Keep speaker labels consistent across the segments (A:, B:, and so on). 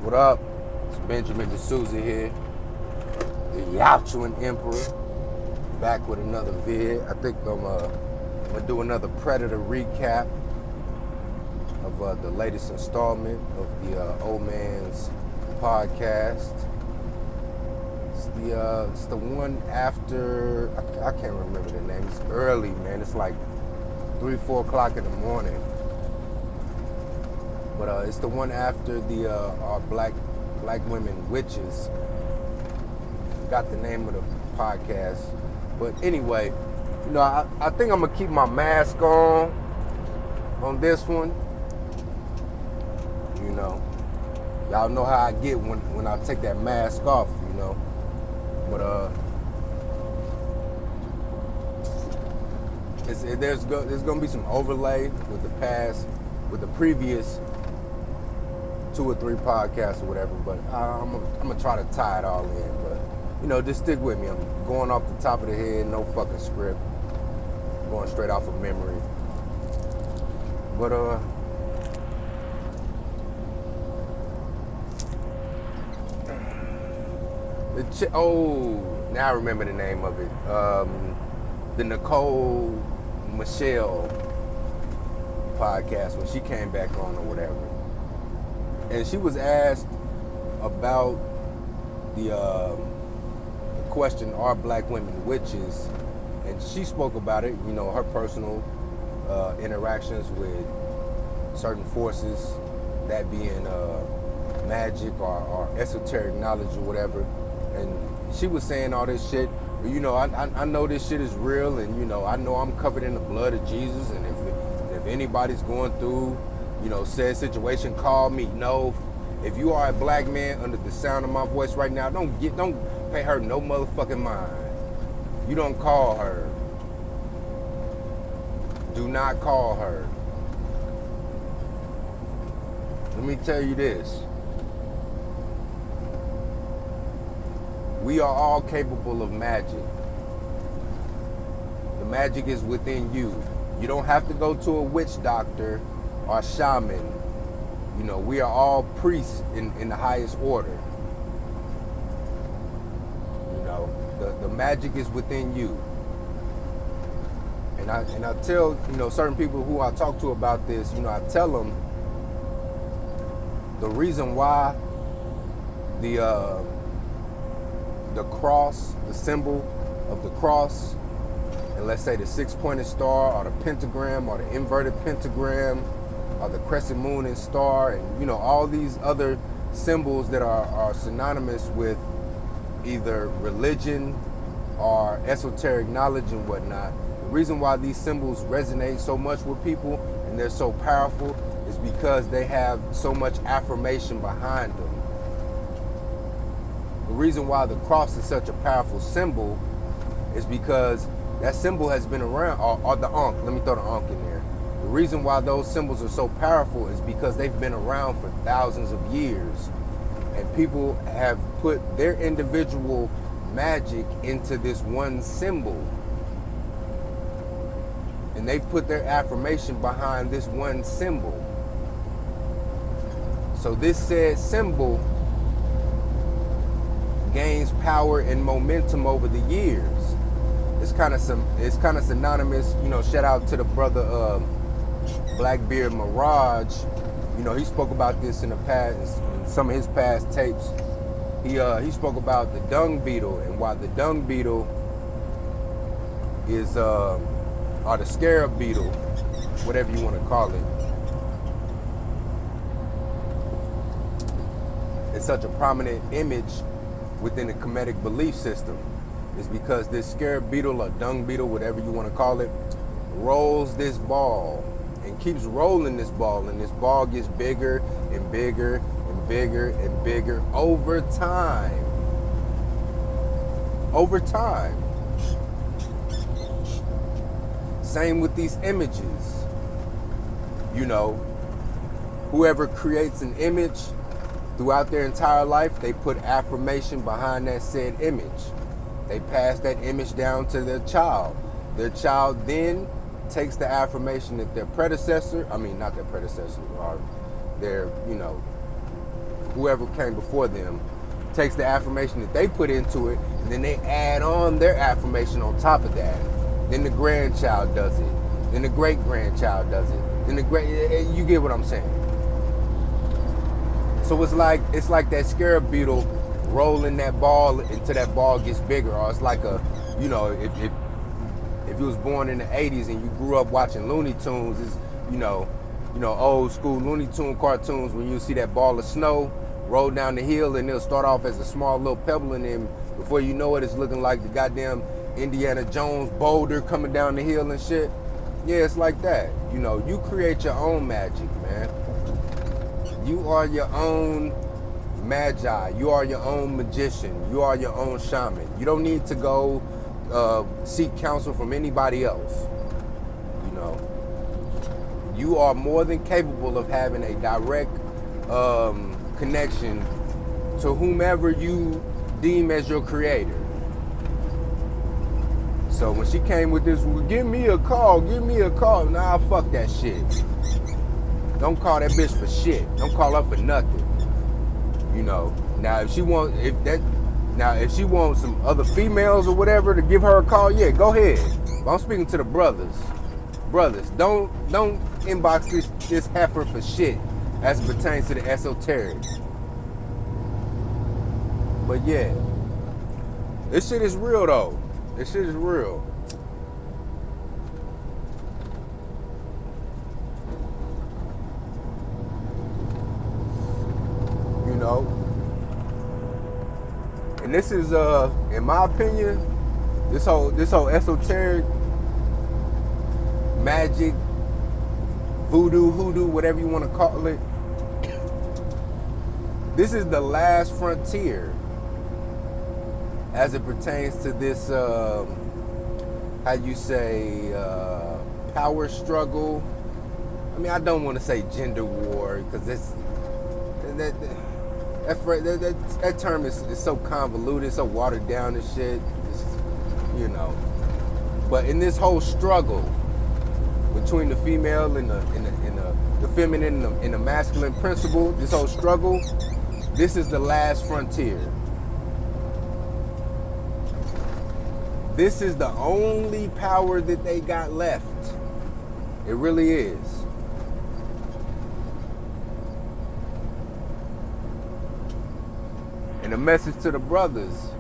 A: What up? It's Benjamin D'Souza here, the Yachuan Emperor, back with another vid. I think I'm gonna do another Predator recap of the latest installment of the Old Man's podcast. It's the one after, I can't remember the name. It's early, man. It's like 3-4 o'clock in the morning. But it's the one after the our black women witches. Got the name of the podcast. But anyway, you know, I think I'm gonna keep my mask on this one. You know, y'all know how I get when I take that mask off, you know. But there's gonna be some overlay with the previous 2 or 3 podcasts or whatever, but I'm gonna try to tie it all in. But you know, just stick with me. I'm going off the top of the head, no fucking script, going straight off of memory. But now I remember the name of it. The Nicole Michelle podcast, when she came back on or whatever. And she was asked about the question, are black women witches? And she spoke about it, you know, her personal interactions with certain forces, that being magic or esoteric knowledge or whatever. And she was saying all this shit. You know, I know this shit is real, and you know I'm covered in the blood of Jesus. And if anybody's going through, you know, said situation, call me. No, if you are a black man under the sound of my voice right now, don't pay her no motherfucking mind. You don't call her. Do not call her. Let me tell you this. We are all capable of magic. The magic is within you. You don't have to go to a witch doctor or shaman. You know, we are all priests in the highest order. You know, the magic is within you. And I tell, you know, certain people who I talk to about this, you know, I tell them the reason why the cross, the symbol of the cross, and let's say the 6-pointed star or the pentagram or the inverted pentagram or the crescent moon and star, and you know, all these other symbols that are synonymous with either religion or esoteric knowledge and whatnot. The reason why these symbols resonate so much with people and they're so powerful is because they have so much affirmation behind them. The reason why the cross is such a powerful symbol is because that symbol has been around, or the Ankh, let me throw the Ankh in there. The reason why those symbols are so powerful is because they've been around for thousands of years. And people have put their individual magic into this one symbol. And they've put their affirmation behind this one symbol. So this said symbol gains power and momentum over the years. It's kind of synonymous, you know. Shout out to the brother Blackbeard Mirage. You know, he spoke about this in the past, in some of his past tapes. He spoke about the dung beetle and why the dung beetle is or the scarab beetle, whatever you want to call it. It's such a prominent image within the Kemetic belief system. Is because this scarab beetle or dung beetle, whatever you want to call it, rolls this ball and keeps rolling this ball, and this ball gets bigger and bigger and bigger and bigger over time. Over time. Same with these images. You know, whoever creates an image throughout their entire life, they put affirmation behind that said image. They pass that image down to their child. Their child then takes the affirmation that their predecessor, or their, whoever came before them takes the affirmation that they put into it, and then they add on their affirmation on top of that. Then the grandchild does it. Then the great-grandchild does it. Then you get what I'm saying. So it's like that scarab beetle rolling that ball until that ball gets bigger. Or it's like if you was born in the 80s and you grew up watching Looney Tunes, it's, old school Looney Tune cartoons, when you see that ball of snow roll down the hill, and it'll start off as a small little pebble, and then before you know it, it's looking like the goddamn Indiana Jones boulder coming down the hill and shit. Yeah, it's like that. You create your own magic, man. You are your own magi. You are your own magician. You are your own shaman. You don't need to go seek counsel from anybody else. You are more than capable of having a direct connection to whomever you deem as your creator. So when she came with this, well, give me a call. Nah, fuck that shit. Don't call that bitch for shit. Don't call her for nothing. Now if she wants some other females or whatever to give her a call, yeah, go ahead. But I'm speaking to the brothers. Brothers, don't inbox this heifer for shit as it pertains to the esoteric. But yeah, this shit is real though. This shit is real. And this is in my opinion, this whole esoteric magic, voodoo, hoodoo, whatever you want to call it, this is the last frontier as it pertains to this, power struggle. I mean, I don't want to say gender war, because that term is so convoluted, so watered down and shit. But in this whole struggle between the female and the feminine and the masculine principle, this whole struggle, this is the last frontier. This is the only power that they got left. It really is. And a message to the brothers: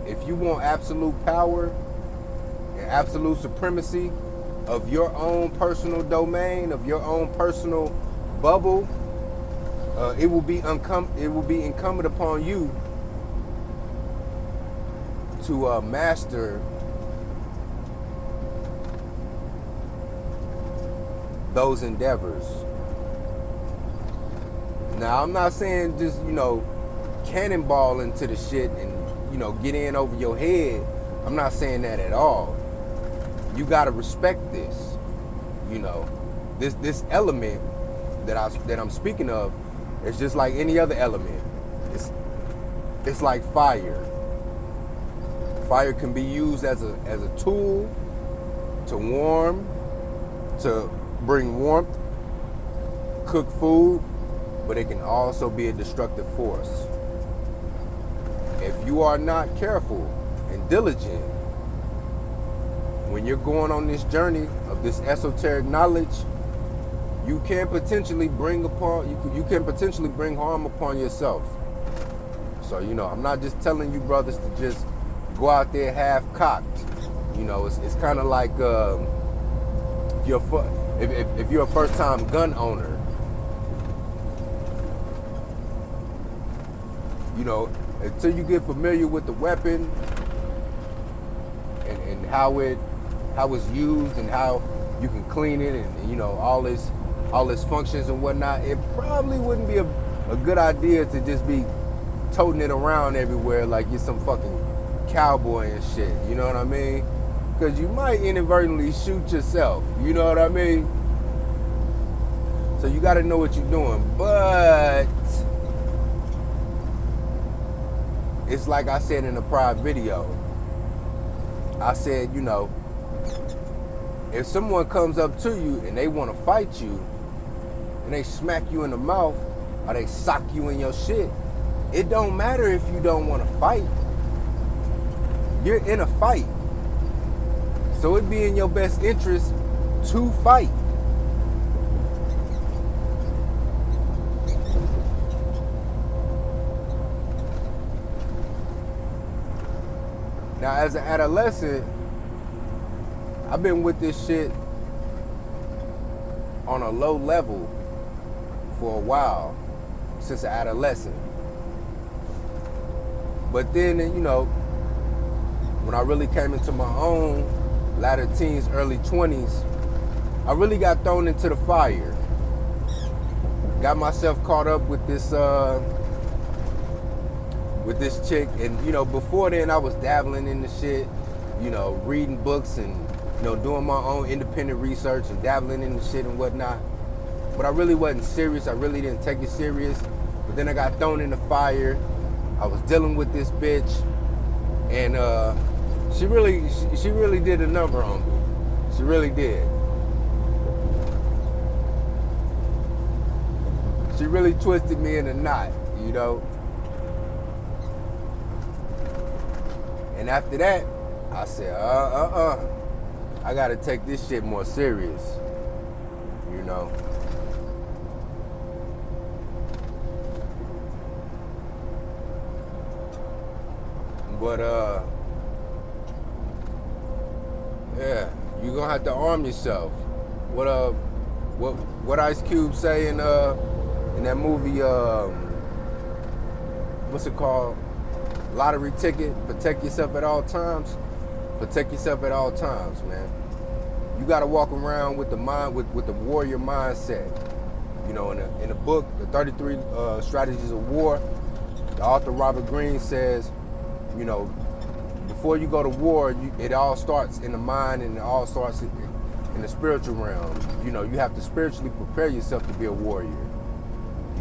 A: if you want absolute power and absolute supremacy of your own personal domain, of your own personal bubble, it will be incumbent upon you to master those endeavors. Now, I'm not saying just, cannonball into the shit and, get in over your head. I'm not saying that at all. You gotta respect this. This element that I'm speaking of, it's just like any other element. It's like fire. Fire can be used as a tool to warm, to bring warmth, cook food, but it can also be a destructive force. If you are not careful and diligent when you're going on this journey of this esoteric knowledge, you can potentially bring harm upon yourself. So I'm not just telling you brothers to just go out there half cocked. It's kind of like if you're a first time gun owner, until you get familiar with the weapon and how it's used and how you can clean it and all its functions and whatnot, it probably wouldn't be a good idea to just be toting it around everywhere like you're some fucking cowboy and shit. You know what I mean? Because you might inadvertently shoot yourself. You know what I mean? So you got to know what you're doing. But it's like I said in a prior video. I said, if someone comes up to you and they want to fight you and they smack you in the mouth, or they sock you in your shit. It don't matter if you don't want to fight. You're in a fight. So it'd be in your best interest to fight. Now, as an adolescent, I've been with this shit on a low level for a while, since an adolescent. But then, you know, when I really came into my own, latter teens, early 20s, I really got thrown into the fire. Got myself caught up with this chick, and you know, before then I was dabbling in the shit, you know, reading books and, you know, doing my own independent research and dabbling in the shit and whatnot. But I really wasn't serious. I really didn't take it serious. But then I got thrown in the fire. I was dealing with this bitch, and she really did a number on me. She really did. She really twisted me in a knot, you know. And after that, I said, I gotta take this shit more serious, you know. But yeah, you're gonna have to arm yourself. What Ice Cube say in that movie, what's it called? Lottery Ticket. Protect yourself at all times. Protect yourself at all times, man. You gotta walk around with the mind, with the warrior mindset. You know, in the book, The 33 Strategies of War, the author Robert Greene says, you know, before you go to war, it all starts in the mind, and it all starts in the spiritual realm. You know, you have to spiritually prepare yourself to be a warrior.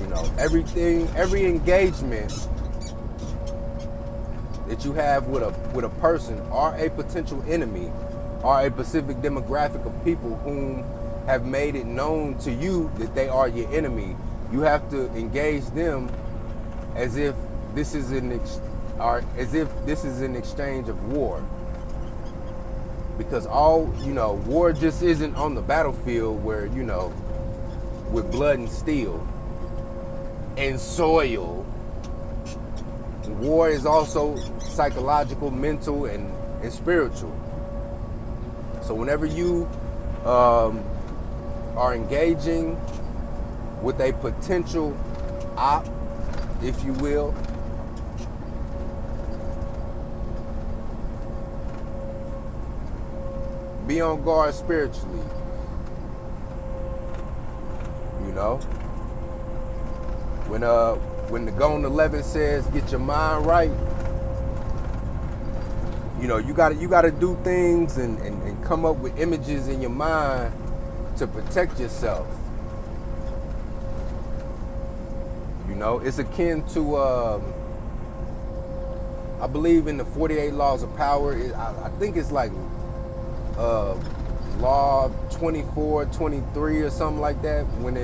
A: You know, every engagement that you have with a person or a potential enemy or a specific demographic of people whom have made it known to you that they are your enemy, you have to engage them as if this is an exchange of war. Because war just isn't on the battlefield where, you know, with blood and steel and soil. War is also psychological, mental, and spiritual. So whenever you are engaging with a potential op, if you will, be on guard spiritually. You know, when the Gone 11 says, "Get your mind right," you know, you gotta do things and come up with images in your mind to protect yourself. You know, it's akin to I believe in the 48 laws of power. I think it's like law 24, 23 or something like that. When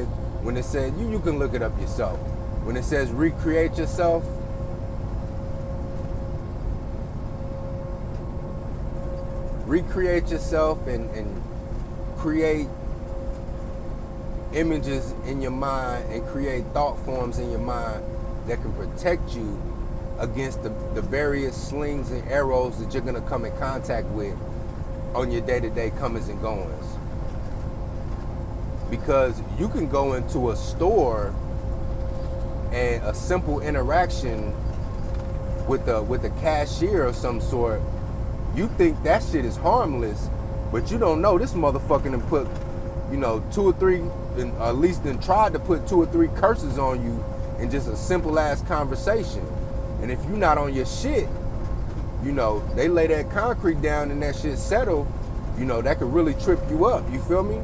A: it says, you can look it up yourself. When it says recreate yourself, and create images in your mind and create thought forms in your mind that can protect you against the various slings and arrows that you're going to come in contact with on your day-to-day comings and goings. Because you can go into a store and a simple interaction with a cashier of some sort, you think that shit is harmless, but you don't know this motherfucker done put, you know, 2 or 3, and at least then tried to put 2 or 3 curses on you in just a simple ass conversation. And if you're not on your shit, you know, they lay that concrete down and that shit settle, you know, that could really trip you up. You feel me?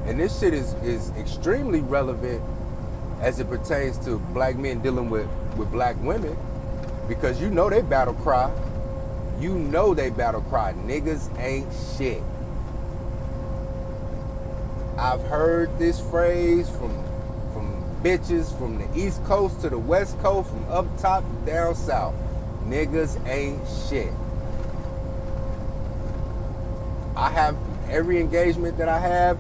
A: And this shit is extremely relevant as it pertains to black men dealing with black women, because you know they battle cry. You know they battle cry, niggas ain't shit. I've heard this phrase from bitches from the East Coast to the West Coast, from up top to down south. Niggas ain't shit. I have every engagement that I have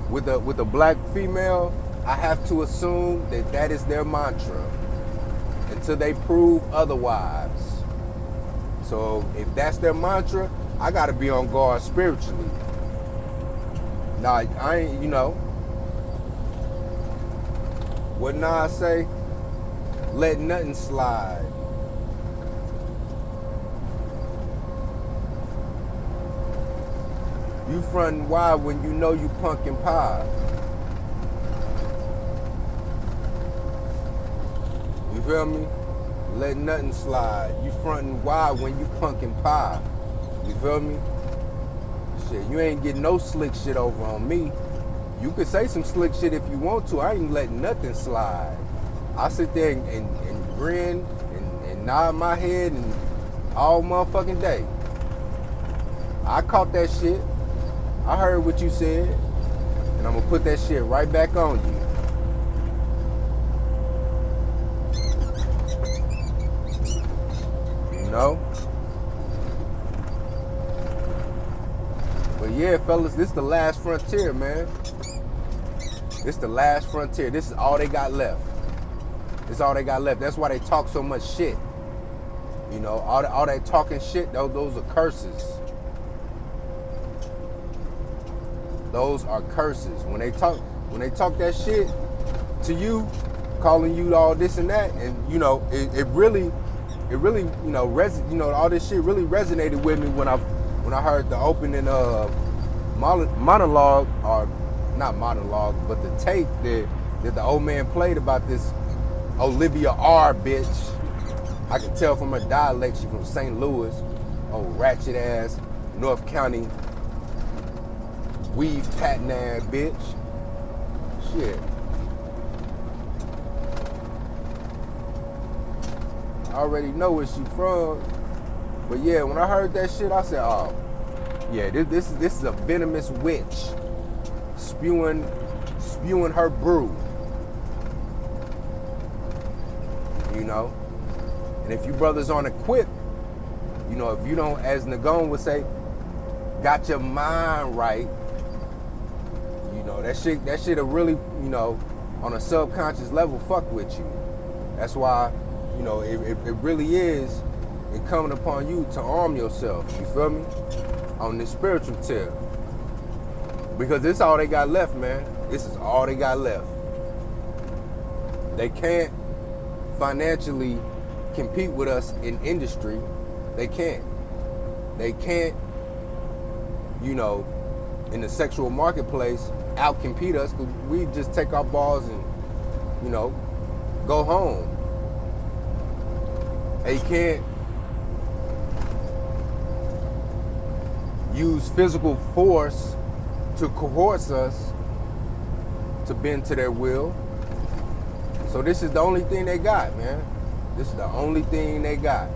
A: with a black female, I have to assume that that is their mantra until they prove otherwise. So if that's their mantra, I gotta be on guard spiritually. Now, I ain't, what Nas say? Let nothing slide. You frontin' wide when you know you punkin' pie. You feel me? Let nothing slide. You frontin' wide when you punkin' pie. You feel me? Shit, you ain't getting no slick shit over on me. You could say some slick shit if you want to. I ain't letting nothing slide. I sit there and grin and nod my head and all motherfucking day. I caught that shit. I heard what you said. And I'm gonna put that shit right back on you. You know? But yeah, fellas, this is the last frontier, man. This is the last frontier. This is all they got left. This is all they got left. That's why they talk so much shit. You know, all that talking shit, those are curses. Those are curses. When they talk that shit to you, calling you all this and that, and it really, all this shit really resonated with me when I heard the opening monologue, or not monologue, but the tape that the old man played about this Olivia R. bitch. I can tell from her dialect she from St. Louis, old ratchet ass, North County, weave patting ass bitch. Shit. I already know where she from. But yeah, when I heard that shit, I said, oh, yeah, this is a venomous witch spewing her brew. You know? And if you brothers aren't equipped, if you don't, as Nagon would say, got your mind right, that shit'll really, on a subconscious level fuck with you. That's why, it really is incumbent upon you to arm yourself, you feel me? On this spiritual tip. Because this is all they got left, man. This is all they got left. They can't financially compete with us in industry. They can't. They can't, in the sexual marketplace, out-compete us, because we just take our balls and, go home. They can't use physical force to coerce us to bend to their will. So this is the only thing they got, man. This is the only thing they got.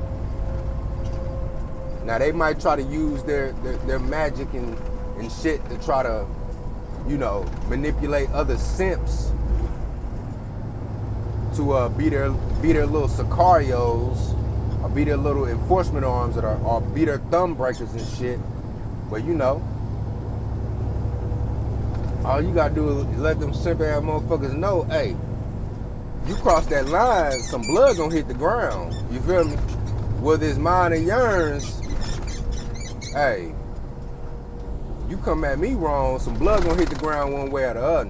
A: Now they might try to use their magic and shit to try to, manipulate other simps to be their little sicarios, or be their little enforcement arms or be their thumb breakers and shit. But all you gotta do is let them simp ass motherfuckers know, hey, you cross that line, some blood gonna hit the ground. You feel me? Whether it's mine and yours, hey, you come at me wrong, some blood gonna hit the ground one way or the other.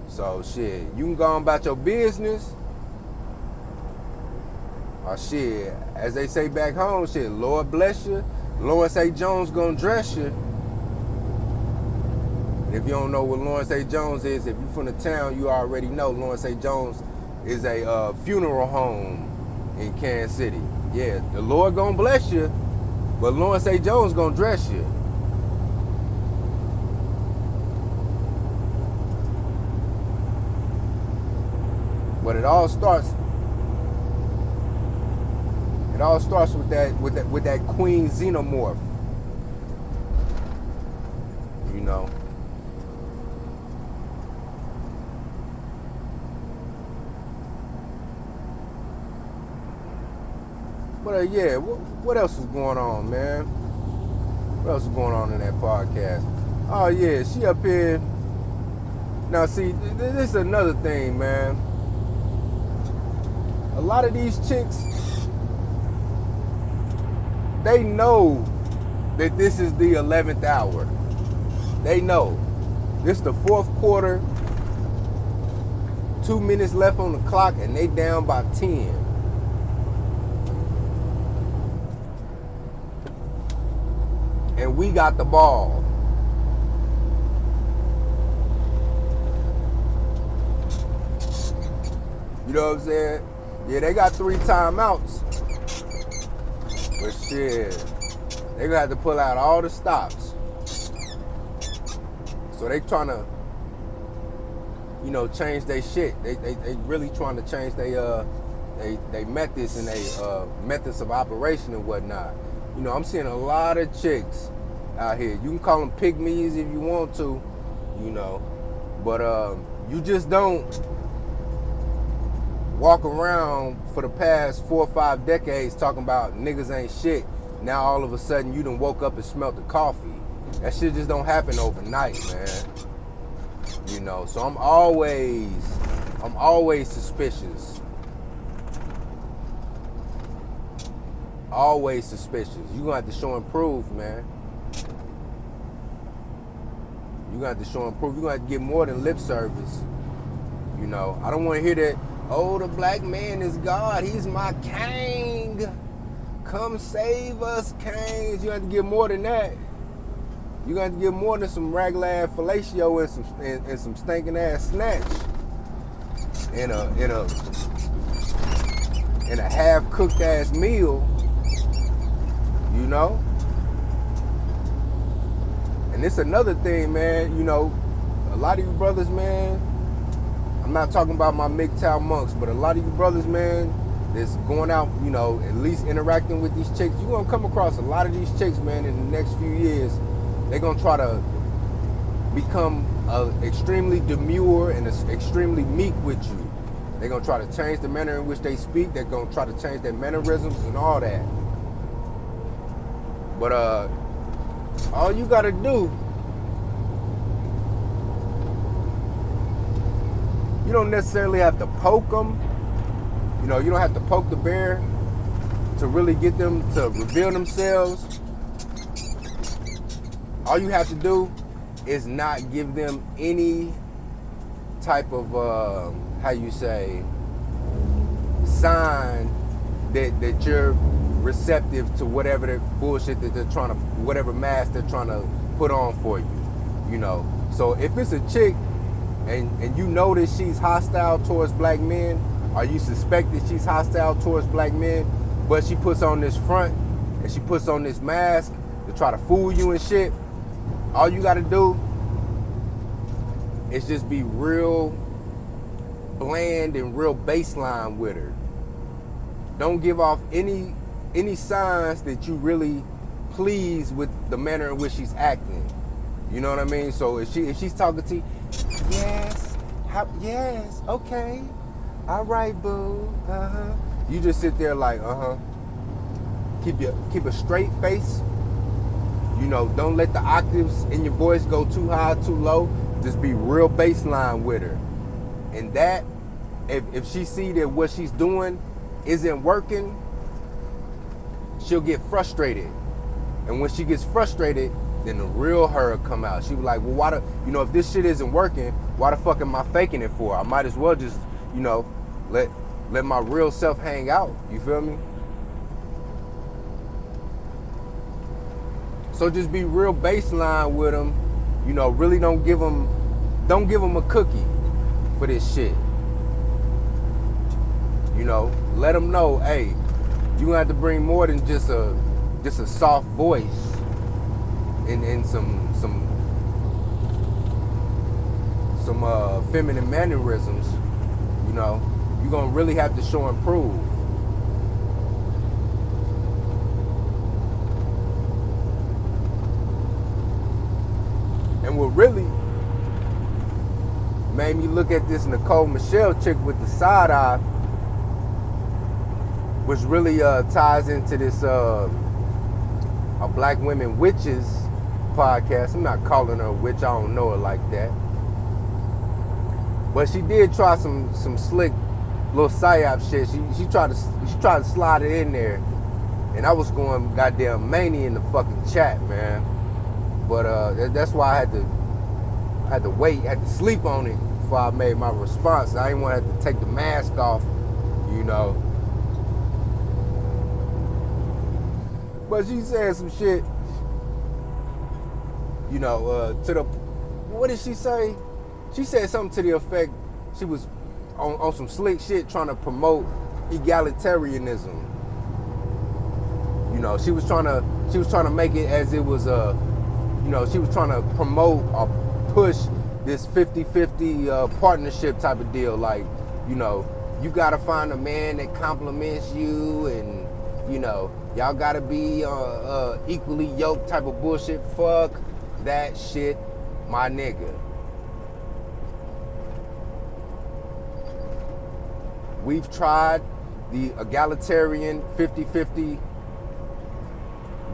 A: So shit, you can go on about your business. Or shit, as they say back home, shit, Lord bless you. Lawrence A. Jones gonna dress you. And if you don't know what Lawrence A. Jones is, if you're from the town, you already know Lawrence A. Jones is a funeral home in Kansas City. Yeah, the Lord gonna bless you, but Lawrence A. Jones gonna dress you. But it all starts It all starts with that queen xenomorph. You know. But yeah, what else is going on, man? What else is going on in that podcast? Oh yeah, she up here. Now see, this is another thing, man. A lot of these chicks, they know that this is the 11th hour. They know. This the fourth quarter, 2 minutes left on the clock, and they down by 10. And we got the ball. You know what I'm saying? Yeah, they got 3 timeouts. But shit, they gonna have to pull out all the stops. So they trying to, you know, change their shit. They really trying to change their methods and their methods of operation and whatnot. You know, I'm seeing a lot of chicks out here. You can call them pygmies if you want to, you know, but you just don't walk around for the past 4 or 5 decades talking about niggas ain't shit. Now all of a sudden you done woke up and smelt the coffee. That shit just don't happen overnight, man. You know, so I'm always suspicious. Always suspicious. You gonna have to show and prove, man. You gonna have to show and prove. You gonna have to get more than lip service. You know, I don't want to hear that. Oh, the black man is God. He's my king. Come save us, kings. You have to get more than that. You got to get more than some raglan fellatio and some stinking ass snatch in a half cooked ass meal. You know. And it's another thing, man. You know, a lot of you brothers, man. I'm not talking about my MGTOW monks, but a lot of you brothers, man, that's going out, you know, at least interacting with these chicks. You're going to come across a lot of these chicks, man, in the next few years. They're going to try to become extremely demure and extremely meek with you. They're going to try to change the manner in which they speak. They're going to try to change their mannerisms and all that. But all you got to do, you don't necessarily have to poke them. You know, you don't have to poke the bear to really get them to reveal themselves. All you have to do is not give them any type of, sign that you're receptive to whatever the bullshit that they're trying to, whatever mask they're trying to put on for you, you know. So if it's a chick and you know that she's hostile towards black men, or you suspect that she's hostile towards black men, but she puts on this front and she puts on this mask to try to fool you and shit, all you gotta do is just be real bland and real baseline with her. Don't give off any signs that you really pleased with the manner in which she's acting. You know what I mean? So if she's talking to you, yes, okay, all right, boo, you just sit there like, keep a straight face. You know, don't let the octaves in your voice go too high, too low. Just be real baseline with her. And that, if she see that what she's doing isn't working, she'll get frustrated. And when she gets frustrated, then the real her will come out. She be like, well, if this shit isn't working, why the fuck am I faking it for? I might as well just, you know, let my real self hang out. You feel me? So just be real baseline with them. You know, really don't give them a cookie for this shit. You know, let them know, hey, you gonna have to bring more than just a soft voice and some feminine mannerisms. You know, you're gonna really have to show and prove. me look at this Nicole Michelle chick with the side eye, which really ties into this a Black Women Witches podcast. I'm not calling her a witch, I don't know her like that. But she did try some slick little psyop shit. She tried to slide it in there. And I was going goddamn mania in the fucking chat, man. But that's why I had to wait, had to sleep on it before I made my response. I didn't want to have to take the mask off, you know. But she said some shit, you know, to the, what did she say? She said something to the effect, she was on some slick shit trying to promote egalitarianism. You know, she was trying to make it as it was you know, she was trying to promote or push this 50-50 partnership type of deal. Like, you know, you gotta find a man that compliments you, and you know, y'all gotta be equally yoked type of bullshit. Fuck that shit, my nigga. We've tried the egalitarian 50-50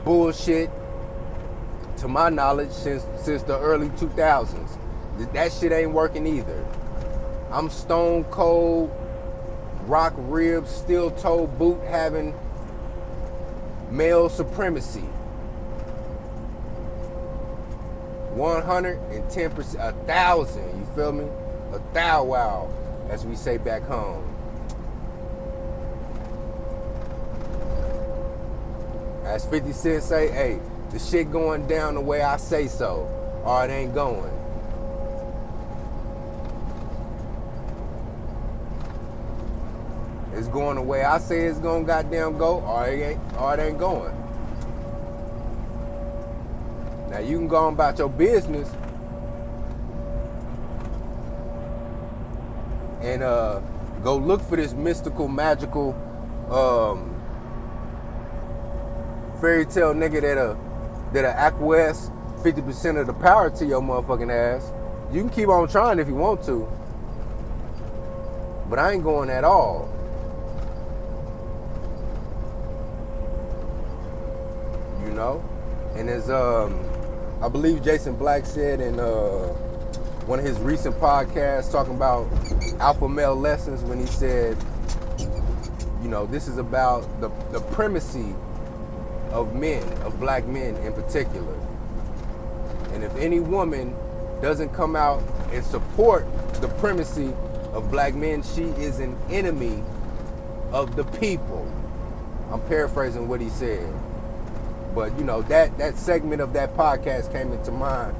A: bullshit, to my knowledge, since the early 2000s. That shit ain't working either. I'm stone cold, rock ribs, steel toe boot having male supremacy. 110%, 1,000, you feel me? A thou wow, as we say back home. As 50 Cent say, hey, the shit going down the way I say so, or it ain't going. It's going the way I say it's gonna goddamn go, or it ain't going. Now you can go on about your business and go look for this mystical, magical fairy tale nigga that'll acquiesce 50% of the power to your motherfucking ass. You can keep on trying if you want to, but I ain't going at all. You know? And as I believe Jason Black said in one of his recent podcasts talking about alpha male lessons, when he said, you know, this is about the primacy of men, of black men in particular. And if any woman doesn't come out and support the primacy of black men, she is an enemy of the people. I'm paraphrasing what he said. But you know, that segment of that podcast came into mind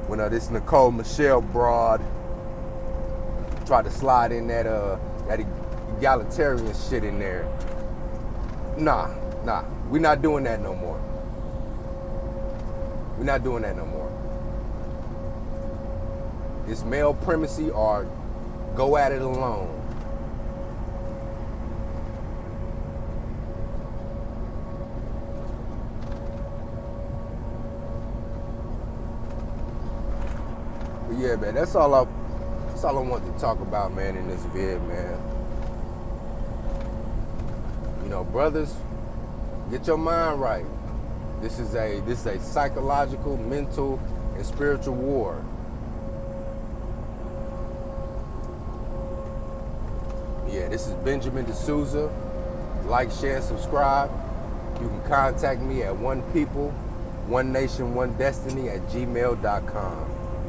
A: when this Nicole Michelle broad tried to slide in that egalitarian shit in there. Nah, we're not doing that no more. We're not doing that no more. It's male primacy or go at it alone. But yeah, man, that's all I wanted to talk about, man, in this vid, man. You know, brothers, get your mind right. This is a psychological, mental, and spiritual war. Yeah, this is Benjamin D'Souza. Like, share, and subscribe. You can contact me at onepeople, onenation, one destiny @gmail.com.